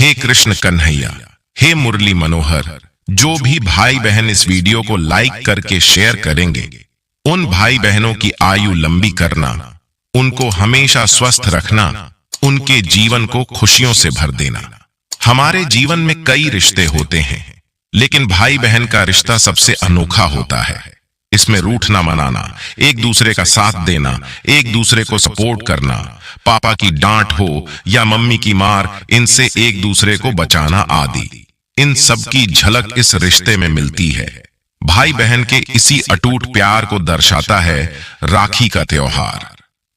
हे कृष्ण कन्हैया, हे मुरली मनोहर, जो भी भाई बहन इस वीडियो को लाइक करके शेयर करेंगे, उन भाई बहनों की आयु लंबी करना, उनको हमेशा स्वस्थ रखना, उनके जीवन को खुशियों से भर देना। हमारे जीवन में कई रिश्ते होते हैं, लेकिन भाई बहन का रिश्ता सबसे अनोखा होता है। इसमें रूठना मनाना, एक दूसरे का साथ देना, एक दूसरे को सपोर्ट करना, पापा की डांट हो या मम्मी की मार, इनसे एक दूसरे को बचाना आदि, इन सब की झलक इस रिश्ते में मिलती है। भाई बहन के इसी अटूट प्यार को दर्शाता है राखी का त्योहार।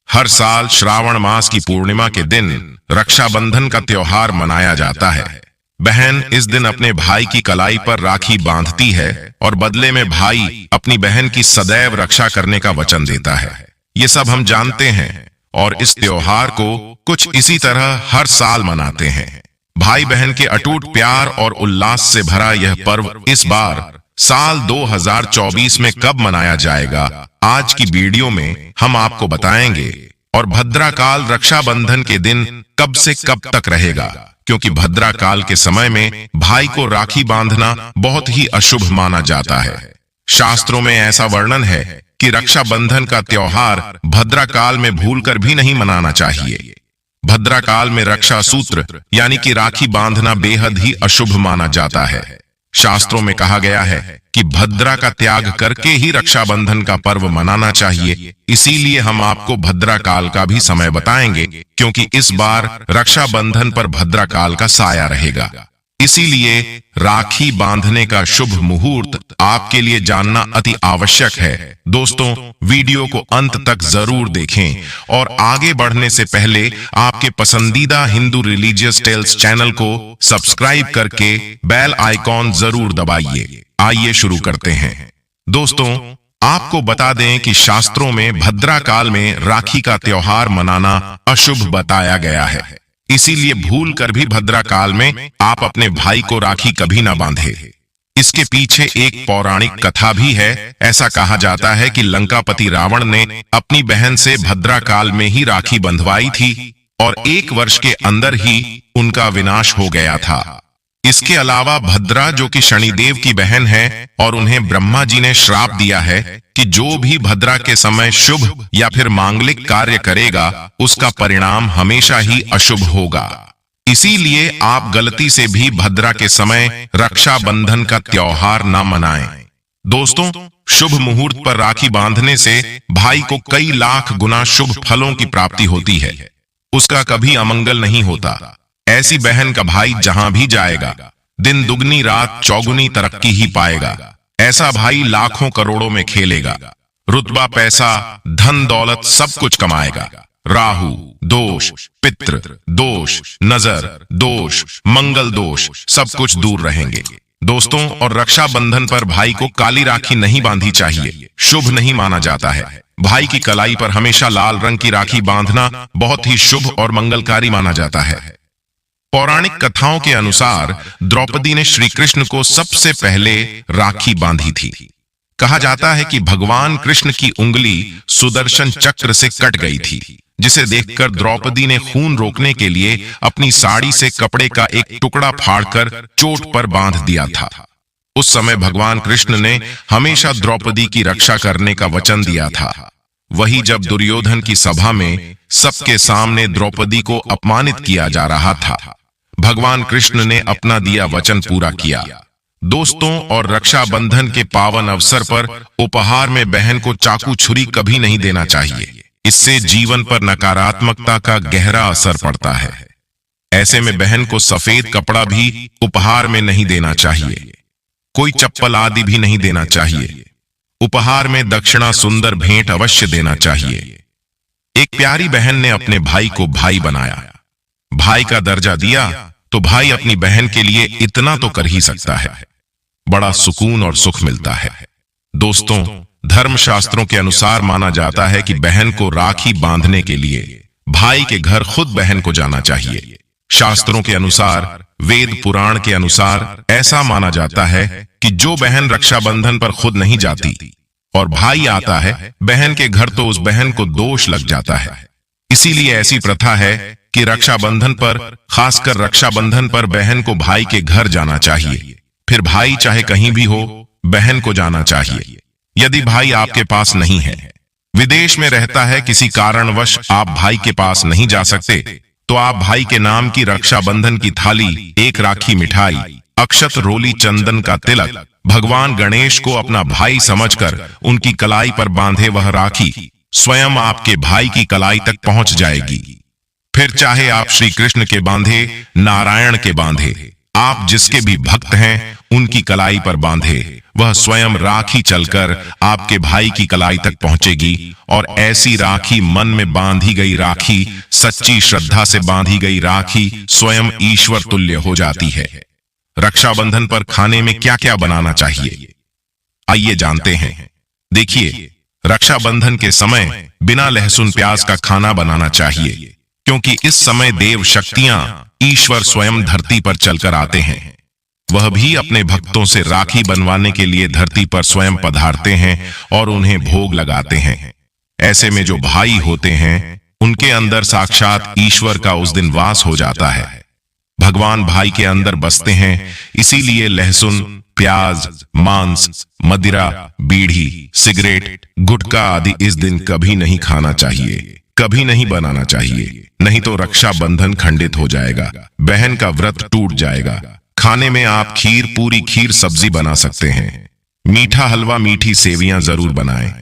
हर साल श्रावण मास की पूर्णिमा के दिन रक्षाबंधन का त्योहार मनाया जाता है। बहन इस दिन अपने भाई की कलाई पर राखी बांधती है और बदले में भाई अपनी बहन की सदैव रक्षा करने का वचन देता है। ये सब हम जानते हैं और इस त्योहार को कुछ इसी तरह हर साल मनाते हैं। भाई बहन के अटूट प्यार और उल्लास से भरा यह पर्व इस बार साल 2024 में कब मनाया जाएगा, आज की वीडियो में हम आपको बताएंगे। और भद्राकाल रक्षाबंधन के दिन कब से कब तक रहेगा, क्योंकि भद्राकाल के समय में भाई को राखी बांधना बहुत ही अशुभ माना जाता है। शास्त्रों में ऐसा वर्णन है कि रक्षाबंधन का त्योहार भद्राकाल में भूलकर भी नहीं मनाना चाहिए। भद्राकाल में रक्षा सूत्र यानी कि राखी बांधना बेहद ही अशुभ माना जाता है। शास्त्रों में कहा गया है कि भद्रा का त्याग करके ही रक्षाबंधन का पर्व मनाना चाहिए। इसीलिए हम आपको भद्राकाल का भी समय बताएंगे, क्योंकि इस बार रक्षाबंधन पर भद्राकाल का साया रहेगा। इसीलिए राखी बांधने का शुभ मुहूर्त आपके लिए जानना अति आवश्यक है। दोस्तों, वीडियो को अंत तक जरूर देखें और आगे बढ़ने से पहले आपके पसंदीदा हिंदू रिलीजियस टेल्स चैनल को सब्सक्राइब करके बेल आइकॉन जरूर दबाइए। आइए शुरू करते हैं। दोस्तों, आपको बता दें कि शास्त्रों में भद्राकाल में राखी का त्योहार मनाना अशुभ बताया गया है। इसीलिए भूल कर भी भद्राकाल में आप अपने भाई को राखी कभी ना बांधे। इसके पीछे एक पौराणिक कथा भी है। ऐसा कहा जाता है कि लंकापति रावण ने अपनी बहन से भद्राकाल में ही राखी बंधवाई थी और 1 वर्ष के अंदर ही उनका विनाश हो गया था। इसके अलावा भद्रा, जो कि शनिदेव की बहन है, और उन्हें ब्रह्मा जी ने श्राप दिया है कि जो भी भद्रा के समय शुभ या फिर मांगलिक कार्य करेगा, उसका परिणाम हमेशा ही अशुभ होगा। इसीलिए आप गलती से भी भद्रा के समय रक्षाबंधन का त्योहार न मनाएं। दोस्तों, शुभ मुहूर्त पर राखी बांधने से भाई को कई लाख गुना शुभ फलों की प्राप्ति होती है। उसका कभी अमंगल नहीं होता। ऐसी बहन का भाई जहां भी जाएगा, दिन दुगनी रात चौगुनी तरक्की ही पाएगा। ऐसा भाई लाखों करोड़ों में खेलेगा, रुतबा, पैसा, धन दौलत सब कुछ कमाएगा। राहु दोष, पितृ दोष, नजर दोष, मंगल दोष सब कुछ दूर रहेंगे। दोस्तों, और रक्षाबंधन पर भाई को काली राखी नहीं बांधी चाहिए, शुभ नहीं माना जाता है। भाई की कलाई पर हमेशा लाल रंग की राखी बांधना बहुत ही शुभ और मंगलकारी माना जाता है। पौराणिक कथाओं के अनुसार द्रौपदी ने श्री कृष्ण को सबसे पहले राखी बांधी थी। कहा जाता है कि भगवान कृष्ण की उंगली सुदर्शन चक्र से कट गई थी, जिसे देखकर द्रौपदी ने खून रोकने के लिए अपनी साड़ी से कपड़े का एक टुकड़ा फाड़कर चोट पर बांध दिया था। उस समय भगवान कृष्ण ने हमेशा द्रौपदी की रक्षा करने का वचन दिया था। वही जब दुर्योधन की सभा में सबके सामने द्रौपदी को अपमानित किया जा रहा था, भगवान कृष्ण ने अपना दिया वचन पूरा किया। दोस्तों, और रक्षाबंधन के पावन अवसर पर उपहार में बहन को चाकू छुरी कभी नहीं देना चाहिए। इससे जीवन पर नकारात्मकता का गहरा असर पड़ता है। ऐसे में बहन को सफेद कपड़ा भी उपहार में नहीं देना चाहिए। कोई चप्पल आदि भी नहीं देना चाहिए। उपहार में दक्षिणा, सुंदर भेंट अवश्य देना चाहिए। एक प्यारी बहन ने अपने भाई को भाई बनाया, भाई का दर्जा दिया, तो भाई अपनी बहन के लिए इतना तो कर ही सकता है। बड़ा सुकून और सुख मिलता है। दोस्तों, धर्मशास्त्रों के अनुसार माना जाता है कि बहन को राखी बांधने के लिए भाई के घर खुद बहन को जाना चाहिए। शास्त्रों के अनुसार, वेद पुराण के अनुसार ऐसा माना जाता है कि जो बहन रक्षाबंधन पर खुद नहीं जाती और भाई आता है बहन के घर, तो उस बहन को दोष लग जाता है। इसीलिए ऐसी प्रथा है कि रक्षाबंधन पर, खासकर रक्षाबंधन पर बहन को भाई के घर जाना चाहिए। फिर भाई चाहे कहीं भी हो, बहन को जाना चाहिए। यदि भाई आपके पास नहीं है, विदेश में रहता है, किसी कारणवश आप भाई के पास नहीं जा सकते, तो आप भाई के नाम की रक्षाबंधन की थाली, एक राखी मिठाई, अक्षत, रोली, चंदन का तिलक, भगवान गणेश को अपना भाई समझकर उनकी कलाई पर बांधे। वह राखी स्वयं आपके भाई की कलाई तक पहुंच जाएगी। फिर चाहे आप श्री कृष्ण के बांधे, नारायण के बांधे, आप जिसके भी भक्त हैं उनकी कलाई पर बांधे, वह स्वयं राखी चलकर आपके भाई की कलाई तक पहुंचेगी। और ऐसी राखी, मन में बांधी गई राखी, सच्ची श्रद्धा से बांधी गई राखी स्वयं ईश्वर तुल्य हो जाती है। रक्षाबंधन पर खाने में क्या क्या बनाना चाहिए, आइए जानते हैं। देखिए, रक्षाबंधन के समय बिना लहसुन प्याज का खाना बनाना चाहिए, क्योंकि इस समय देव शक्तियां, ईश्वर स्वयं धरती पर चलकर आते हैं। वह भी अपने भक्तों से राखी बनवाने के लिए धरती पर स्वयं पधारते हैं और उन्हें भोग लगाते हैं। ऐसे में जो भाई होते हैं, उनके अंदर साक्षात ईश्वर का उस दिन वास हो जाता है। भगवान भाई के अंदर बसते हैं, इसीलिए लहसुन, प्याज, मांस, मदिरा, बीड़ी, सिगरेट, गुटखा आदि इस दिन कभी नहीं खाना चाहिए, कभी नहीं बनाना चाहिए, नहीं तो रक्षाबंधन खंडित हो जाएगा, बहन का व्रत टूट जाएगा। खाने में आप खीर, पूरी, खीर, सब्जी बना सकते हैं। मीठा हलवा, मीठी सेवियां जरूर बनाएं।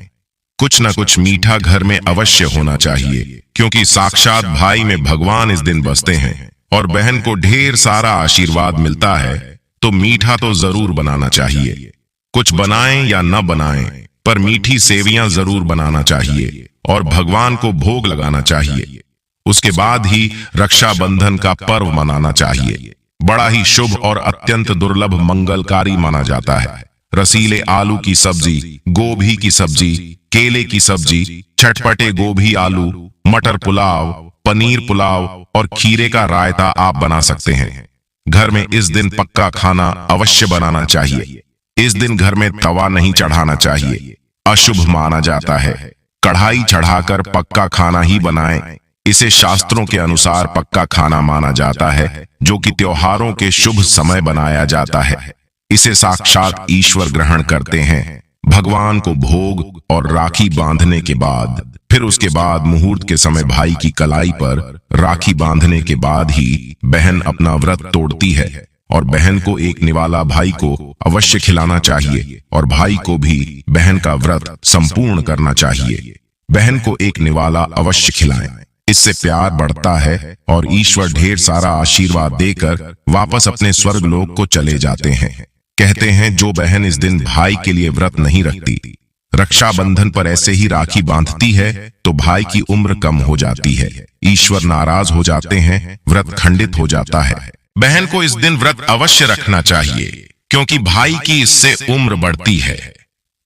कुछ न कुछ मीठा घर में अवश्य होना चाहिए, क्योंकि साक्षात भाई में भगवान इस दिन बसते हैं और बहन को ढेर सारा आशीर्वाद मिलता है, तो मीठा तो जरूर बनाना चाहिए। कुछ बनाएं या न बनाएं, पर मीठी सेवियां जरूर बनाना चाहिए और भगवान को भोग लगाना चाहिए। उसके बाद ही रक्षाबंधन का पर्व मनाना चाहिए। बड़ा ही शुभ और अत्यंत दुर्लभ मंगलकारी माना जाता है। रसीले आलू की सब्जी, गोभी की सब्जी, केले की सब्जी, चटपटे गोभी आलू, मटर पुलाव, पनीर पुलाव और खीरे का रायता आप बना सकते हैं। घर में इस दिन पक्का खाना अवश्य बनाना चाहिए। इस दिन घर में तवा नहीं चढ़ाना चाहिए, अशुभ माना जाता है। कढ़ाई चढ़ाकर पक्का खाना ही बनाएं। इसे शास्त्रों के अनुसार पक्का खाना माना जाता है, जो कि त्योहारों के शुभ समय बनाया जाता है। इसे साक्षात ईश्वर ग्रहण करते हैं। भगवान को भोग और राखी बांधने के बाद, फिर उसके बाद मुहूर्त के समय भाई की कलाई पर राखी बांधने के बाद ही बहन अपना व्रत तोड़ती है और बहन को एक निवाला भाई को अवश्य खिलाना चाहिए और भाई को भी बहन का व्रत संपूर्ण करना चाहिए। बहन को एक निवाला अवश्य खिलाएं, इससे प्यार बढ़ता है और ईश्वर ढेर सारा आशीर्वाद देकर वापस अपने स्वर्ग लोक को चले जाते हैं। कहते हैं, जो बहन इस दिन भाई के लिए व्रत नहीं रखती, रक्षाबंधन पर ऐसे ही राखी बांधती है, तो भाई की उम्र कम हो जाती है, ईश्वर नाराज हो जाते हैं, व्रत खंडित हो जाता है। बहन को इस दिन व्रत अवश्य रखना चाहिए, क्योंकि भाई की इससे उम्र बढ़ती है,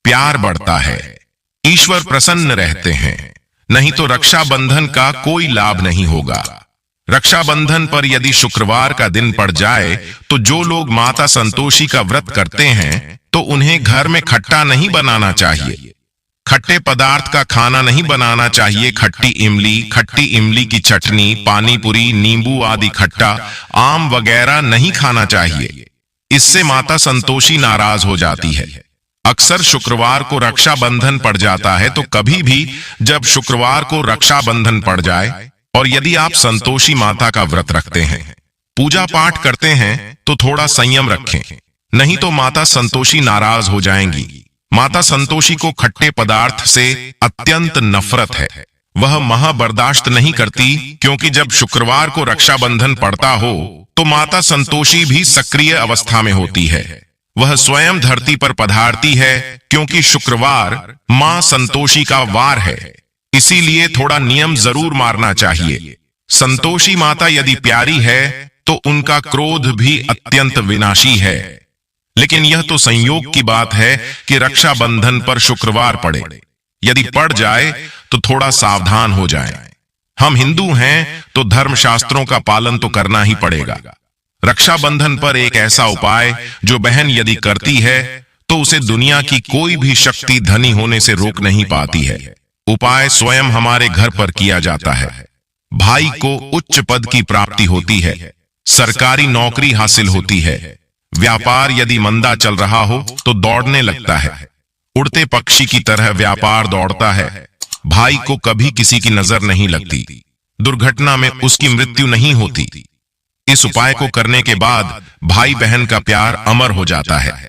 प्यार बढ़ता है, ईश्वर प्रसन्न रहते हैं। नहीं तो रक्षाबंधन का कोई लाभ नहीं होगा। रक्षाबंधन पर यदि शुक्रवार का दिन पड़ जाए, तो जो लोग माता संतोषी का व्रत करते हैं, तो उन्हें घर में खट्टा नहीं बनाना चाहिए, खट्टे पदार्थ का खाना नहीं बनाना चाहिए। खट्टी इमली की चटनी, पानी पूरी, नींबू आदि खट्टा, आम वगैरह नहीं खाना चाहिए। इससे माता संतोषी नाराज हो जाती है। अक्सर शुक्रवार को रक्षाबंधन पड़ जाता है, तो कभी भी जब शुक्रवार को रक्षाबंधन पड़ जाए और यदि आप संतोषी माता का व्रत रखते हैं, पूजा पाठ करते हैं, तो थोड़ा संयम रखें, नहीं तो माता संतोषी नाराज हो जाएंगी। माता संतोषी को खट्टे पदार्थ से अत्यंत नफरत है, वह महा बर्दाश्त नहीं करती, क्योंकि जब शुक्रवार को रक्षाबंधन पड़ता हो तो माता संतोषी भी सक्रिय अवस्था में होती है। वह स्वयं धरती पर पधारती है, क्योंकि शुक्रवार मां संतोषी का वार है, इसीलिए थोड़ा नियम जरूर मारना चाहिए। संतोषी माता यदि प्यारी है, तो उनका क्रोध भी अत्यंत विनाशी है। लेकिन यह तो संयोग की बात है कि रक्षाबंधन पर शुक्रवार पड़े। यदि पड़ जाए तो थोड़ा सावधान हो जाएं। हम हिंदू हैं, तो धर्मशास्त्रों का पालन तो करना ही पड़ेगा। रक्षाबंधन पर एक ऐसा उपाय जो बहन यदि करती है, तो उसे दुनिया की कोई भी शक्ति धनी होने से रोक नहीं पाती है। उपाय स्वयं हमारे घर पर किया जाता है। भाई को उच्च पद की प्राप्ति होती है, सरकारी नौकरी हासिल होती है। व्यापार यदि मंदा चल रहा हो तो दौड़ने लगता है, उड़ते पक्षी की तरह व्यापार दौड़ता है। भाई को कभी किसी की नजर नहीं लगती, दुर्घटना में उसकी मृत्यु नहीं होती। इस उपाय को करने के बाद भाई बहन का प्यार अमर हो जाता है।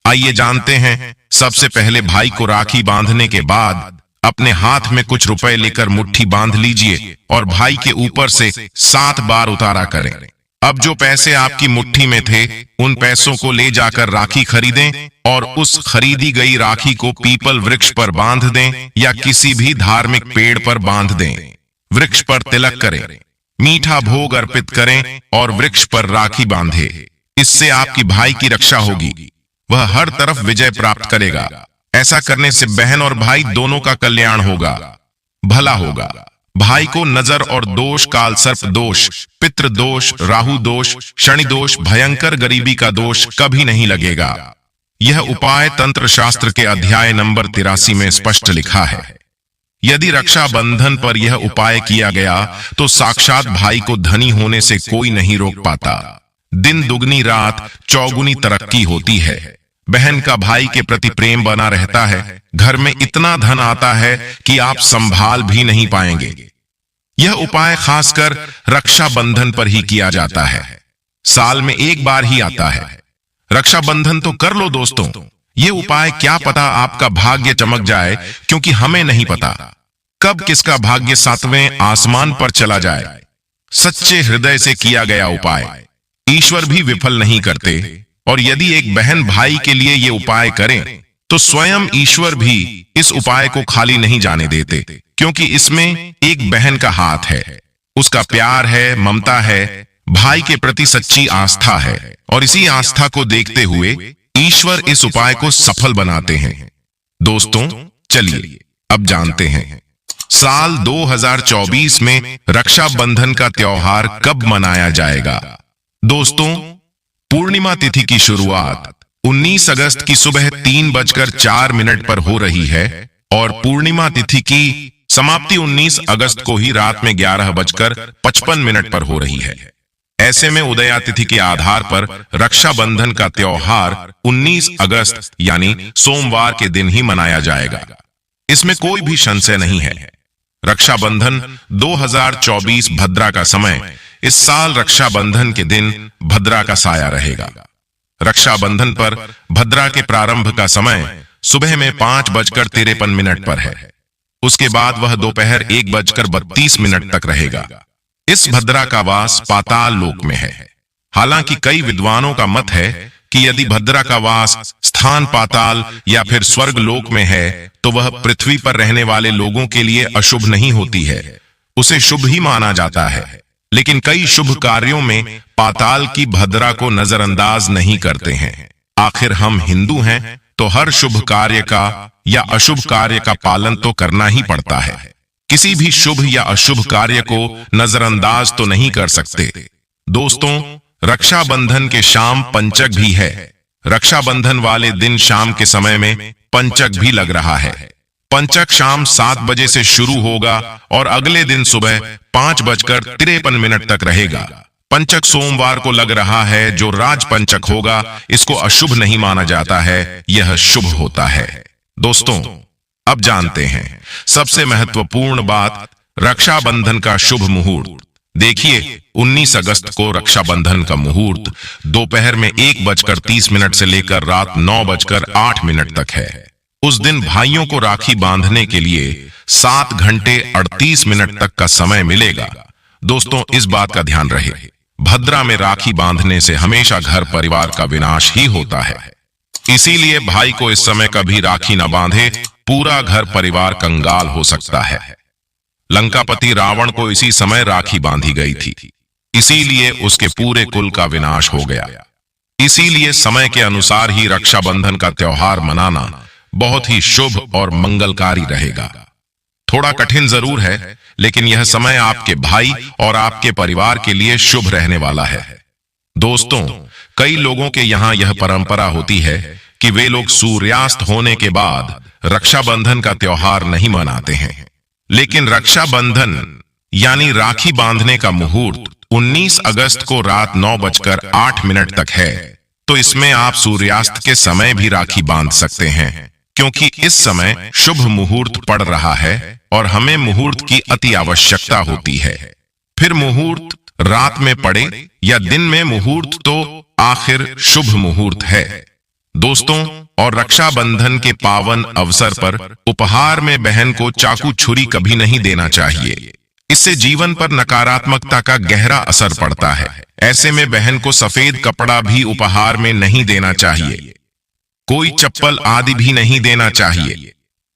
आइए जानते हैं। सबसे पहले भाई को राखी बांधने के बाद अपने हाथ में कुछ रुपए लेकर मुट्ठी बांध लीजिए और भाई के ऊपर से 7 बार उतारा करें। अब जो पैसे आपकी मुट्ठी में थे उन पैसों को ले जाकर राखी खरीदें और उस खरीदी गई राखी को पीपल वृक्ष पर बांध दें या किसी भी धार्मिक पेड़ पर बांध दें। वृक्ष पर तिलक करें, मीठा भोग अर्पित करें और वृक्ष पर राखी बांधे। इससे आपकी भाई की रक्षा होगी, वह हर तरफ विजय प्राप्त करेगा। ऐसा करने से बहन और भाई दोनों का कल्याण होगा, भला होगा। भाई को नजर और दोष, काल सर्प दोष, पितृ दोष, राहु दोष, शनि दोष, भयंकर गरीबी का दोष कभी नहीं लगेगा। यह उपाय तंत्र शास्त्र के अध्याय नंबर 83 में स्पष्ट लिखा है। यदि रक्षा बंधन पर यह उपाय किया गया तो साक्षात भाई को धनी होने से कोई नहीं रोक पाता। दिन दुगनी रात चौगुनी तरक्की होती है। बहन का भाई के प्रति प्रेम बना रहता है। घर में इतना धन आता है कि आप संभाल भी नहीं पाएंगे। यह उपाय खासकर रक्षा बंधन पर ही किया जाता है। साल में एक बार ही आता है। रक्षा बंधन तो कर लो दोस्तों। यह उपाय क्या पता आपका भाग्य चमक जाए, क्योंकि हमें नहीं पता कब किसका भाग्य 7वें आसमान पर चला जाए। सच्चे हृदय से किया गया उपाय ईश्वर भी विफल नहीं करते। और यदि एक बहन भाई के लिए ये उपाय करें तो स्वयं ईश्वर भी इस उपाय को खाली नहीं जाने देते, क्योंकि इसमें एक बहन का हाथ है, उसका प्यार है, ममता है, भाई के प्रति सच्ची आस्था है। और इसी आस्था को देखते हुए ईश्वर इस उपाय को सफल बनाते हैं। दोस्तों चलिए अब जानते हैं साल 2024 में रक्षाबंधन का त्योहार कब मनाया जाएगा। दोस्तों, पूर्णिमा तिथि की शुरुआत 19 अगस्त की सुबह 3:04 पर हो रही है और पूर्णिमा तिथि की समाप्ति 19 अगस्त को ही रात में 11:55 पर हो रही है। ऐसे में उदया तिथि के आधार पर रक्षाबंधन का त्योहार 19 अगस्त यानी सोमवार के दिन ही मनाया जाएगा। इसमें कोई भी संशय नहीं है। रक्षाबंधन 2024 भद्रा का समय इस साल रक्षाबंधन के दिन भद्रा का साया रहेगा। रक्षाबंधन पर भद्रा के प्रारंभ का समय सुबह में 5:53 पर है। उसके बाद वह दोपहर 1:32 तक रहेगा। इस भद्रा का वास पाताल लोक में है। हालांकि कई विद्वानों का मत है कि यदि भद्रा का वास स्थान पाताल या फिर स्वर्ग लोक में है तो वह पृथ्वी पर रहने वाले लोगों के लिए अशुभ नहीं होती है, उसे शुभ ही माना जाता है। लेकिन कई शुभ कार्यों में पाताल की भद्रा को नजरअंदाज नहीं करते हैं। आखिर हम हिंदू हैं तो हर शुभ कार्य का या अशुभ कार्य का पालन तो करना ही पड़ता है। किसी भी शुभ या अशुभ कार्य को नजरअंदाज तो नहीं कर सकते। दोस्तों, रक्षाबंधन के शाम पंचक भी है। रक्षाबंधन वाले दिन शाम के समय में पंचक भी लग रहा है। पंचक शाम 7 बजे से शुरू होगा और अगले दिन सुबह 5:53 तक रहेगा। पंचक सोमवार को लग रहा है, जो राज पंचक होगा इसको अशुभ नहीं माना जाता है, यह शुभ होता है। दोस्तों, अब जानते हैं सबसे महत्वपूर्ण बात, रक्षाबंधन का शुभ मुहूर्त। देखिए, 19 अगस्त को रक्षाबंधन का मुहूर्त दोपहर में 1:30 से लेकर रात 9:08 तक है। उस दिन भाइयों को राखी बांधने के लिए 7 घंटे 38 मिनट तक का समय मिलेगा। दोस्तों, इस बात का ध्यान रहे, भद्रा में राखी बांधने से हमेशा घर परिवार का विनाश ही होता है। इसीलिए भाई को इस समय कभी राखी न बांधे, पूरा घर परिवार कंगाल हो सकता है। लंकापति रावण को इसी समय राखी बांधी गई थी, इसीलिए उसके पूरे कुल का विनाश हो गया। इसीलिए समय के अनुसार ही रक्षाबंधन का त्योहार मनाना बहुत ही शुभ और मंगलकारी रहेगा। थोड़ा कठिन जरूर है, लेकिन यह समय आपके भाई और आपके परिवार के लिए शुभ रहने वाला है। दोस्तों, कई लोगों के यहाँ यह परंपरा होती है कि वे लोग सूर्यास्त होने के बाद रक्षाबंधन का त्योहार नहीं मनाते हैं। लेकिन रक्षाबंधन यानी राखी बांधने का मुहूर्त 19 अगस्त को रात 9:08 तक है। तो इसमें आप सूर्यास्त के समय भी राखी बांध सकते हैं, क्योंकि इस समय शुभ मुहूर्त पड़ रहा है और हमें मुहूर्त की अति आवश्यकता होती है। फिर मुहूर्त रात में पड़े या दिन में, मुहूर्त तो आखिर शुभ मुहूर्त है दोस्तों। और रक्षाबंधन के पावन अवसर पर उपहार में बहन को चाकू छुरी कभी नहीं देना चाहिए। इससे जीवन पर नकारात्मकता का गहरा असर पड़ता है। ऐसे में बहन को सफेद कपड़ा भी उपहार में नहीं देना चाहिए। कोई चप्पल आदि भी नहीं देना चाहिए।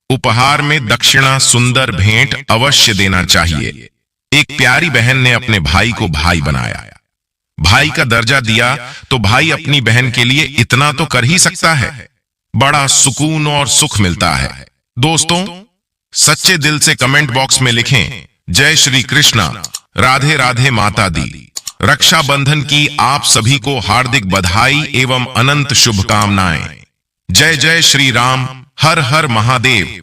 उपहार में दक्षिणा, सुंदर भेंट अवश्य देना चाहिए। एक प्यारी बहन ने अपने भाई को भाई बनाया, भाई का दर्जा दिया, तो भाई अपनी बहन के लिए इतना तो कर ही सकता है। बड़ा सुकून और सुख मिलता है दोस्तों। सच्चे दिल से कमेंट बॉक्स में लिखें, जय श्री कृष्णा, राधे राधे माता दी। रक्षाबंधन की आप सभी को हार्दिक बधाई एवं अनंत शुभकामनाएं। जय जय श्री राम, हर हर महादेव।